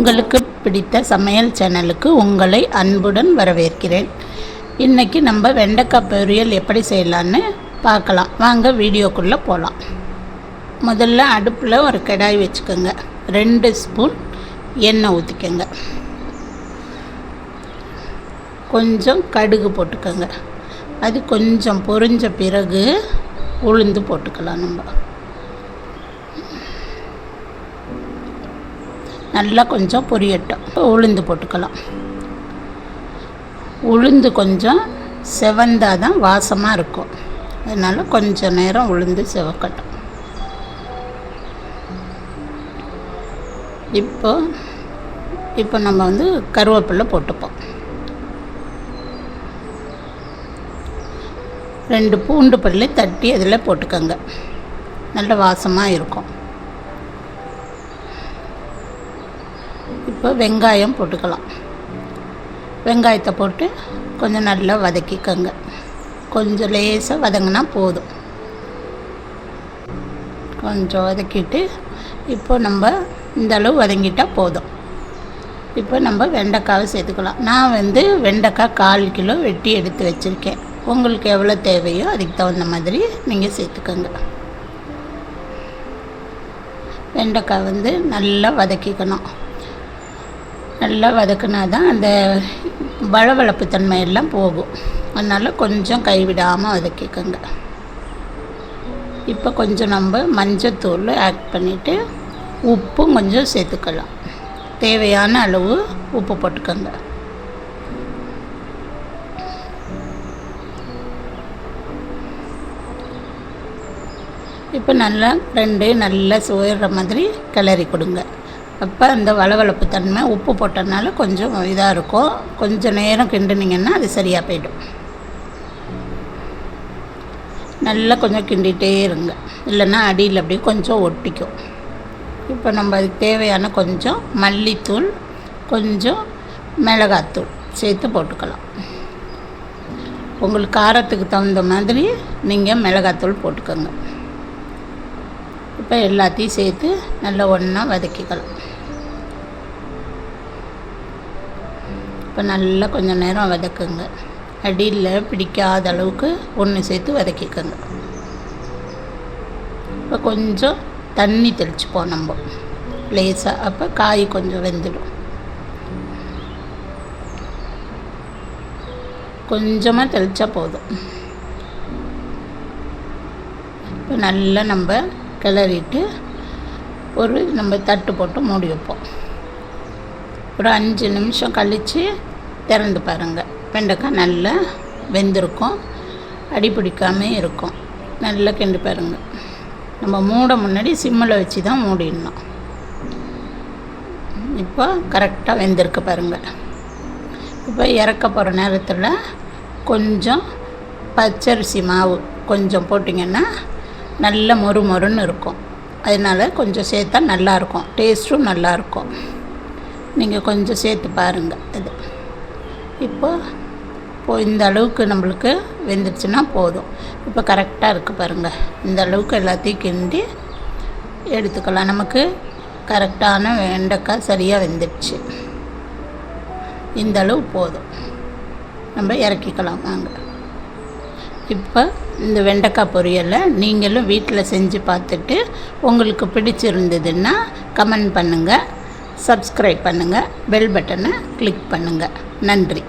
உங்களுக்கு பிடித்த சமையல் சேனலுக்கு உங்களை அன்புடன் வரவேற்கிறேன். இன்றைக்கி நம்ம வெண்டைக்காய் பொரியல் எப்படி செய்யலான்னு பார்க்கலாம். வாங்க வீடியோக்குள்ளே போகலாம். முதல்ல அடுப்பில் ஒரு கடாய் வச்சுக்கோங்க. 2 ஸ்பூன் எண்ணெய் ஊற்றிக்கோங்க. கொஞ்சம் கடுகு போட்டுக்கோங்க. அது கொஞ்சம் பொரிஞ்ச பிறகு உளுந்து போட்டுக்கலாம். நம்ம நல்லா கொஞ்சம் பொரியட்டும். உளுந்து போட்டுக்கலாம். உளுந்து கொஞ்சம் செவந்தால் தான் வாசமாக இருக்கும். அதனால் கொஞ்சம் நேரம் உளுந்து செவக்கட்டும். இப்போ நம்ம கருவேப்பிலை போட்டுப்போம். 2 பூண்டு பல்லு தட்டி அதில் போட்டுக்கோங்க. நல்ல வாசமாக இருக்கும். இப்போ வெங்காயம் போட்டுக்கலாம். வெங்காயத்தை போட்டு கொஞ்சம் நல்லா வதக்கிக்கோங்க. கொஞ்சம் லேசாக வதங்கினா போதும். கொஞ்சம் வதக்கிட்டு இப்போ நம்ம இந்த அளவு வதங்கிட்டால் போதும். இப்போ நம்ம வெண்டைக்காவை சேர்த்துக்கலாம். நான் வெண்டைக்காய் 1/4 கிலோ வெட்டி எடுத்து வச்சுருக்கேன். உங்களுக்கு எவ்வளோ தேவையோ அதுக்கு தகுந்த மாதிரி நீங்கள் சேர்த்துக்கோங்க. வெண்டைக்காய் நல்லா வதக்கிக்கணும். நல்லா வதக்கினா தான் அந்த வளவளப்பு தன்மையெல்லாம் போகும். அதனால் கொஞ்சம் கைவிடாமல் வதக்கிக்கோங்க. இப்போ கொஞ்சம் நம்ம மஞ்சத்தூள் ஆட் பண்ணிவிட்டு உப்பும் கொஞ்சம் சேர்த்துக்கலாம். தேவையான அளவு உப்பு போட்டுக்கோங்க. இப்போ நல்லா நல்லா சுவையிற மாதிரி கிளறி கொடுங்க. அப்போ அந்த வளவளப்பு தன்மை உப்பு போட்டதுனால கொஞ்சம் இதாக இருக்கும். கொஞ்சம் நேரம் கிண்டுனிங்கன்னா அது சரியாக போய்டும். நல்லா கொஞ்சம் கிண்டிகிட்டே இருங்க, இல்லைன்னா அடியில் அப்படியே கொஞ்சம் ஒட்டிக்கும். இப்போ நம்ம அதுக்கு தேவையான கொஞ்சம் மல்லித்தூள், கொஞ்சம் மிளகாத்தூள் சேர்த்து போட்டுக்கலாம். உங்களுக்கு காரத்துக்கு தகுந்த மாதிரி நீங்கள் மிளகாத்தூள் போட்டுக்கோங்க. இப்போ எல்லாத்தையும் சேர்த்து நல்லா ஒன்றா வதக்கிக்கலாம். இப்போ நல்லா கொஞ்சம் நேரம் வதக்குங்க. அடியில் பிடிக்காத அளவுக்கு ஒன்று சேர்த்து வதக்கிக்கோங்க. இப்போ கொஞ்சம் தண்ணி தெளிச்சுப்போம் நம்ம லேசாக. அப்போ காய் கொஞ்சம் வெந்துடும். கொஞ்சமாக தெளித்தா போதும். இப்போ நல்லா நம்ம கிளறிட்டு நம்ம தட்டு போட்டு மூடி வைப்போம். ஒரு 5 நிமிஷம் கழித்து திறந்து பாருங்கள். வெண்டைக்காய் நல்லா வெந்திருக்கும், அடி பிடிக்காமே இருக்கும். நல்லா கிண்டி பாருங்கள். நம்ம மூட முன்னாடி சிம்மில் வச்சு தான் மூடிடணும். இப்போ கரெக்டாக வெந்திருக்கு பாருங்கள். இப்போ இறக்க போகிற நேரத்தில் கொஞ்சம் பச்சரிசி மாவு கொஞ்சம் போட்டிங்கன்னா நல்ல மொறுன்னு இருக்கும். அதனால் கொஞ்சம் சேர்த்தா நல்லாயிருக்கும், டேஸ்ட்டும் நல்லாயிருக்கும். நீங்கள் கொஞ்சம் சேர்த்து பாருங்கள். இது இப்போ இந்த அளவுக்கு நம்மளுக்கு வெந்துடுச்சுன்னா போதும். இப்போ கரெக்டாக இருக்குது பாருங்கள். இந்த அளவுக்கு எல்லாத்தையும் கிண்டி எடுத்துக்கலாம். நமக்கு கரெக்டான வெண்டைக்காய் சரியாக வெந்துடுச்சு. இந்த அளவு போதும். நம்ம இறக்கிக்கலாம். வாங்க. இப்போ இந்த வெண்டைக்காய் பொரியலை நீங்களும் வீட்டில் செஞ்சு பார்த்துட்டு உங்களுக்கு பிடிச்சிருந்ததுன்னா கமெண்ட் பண்ணுங்கள், சப்ஸ்கிரைப் பண்ணுங்கள், பெல் பட்டனை கிளிக் பண்ணுங்கள். நன்றி.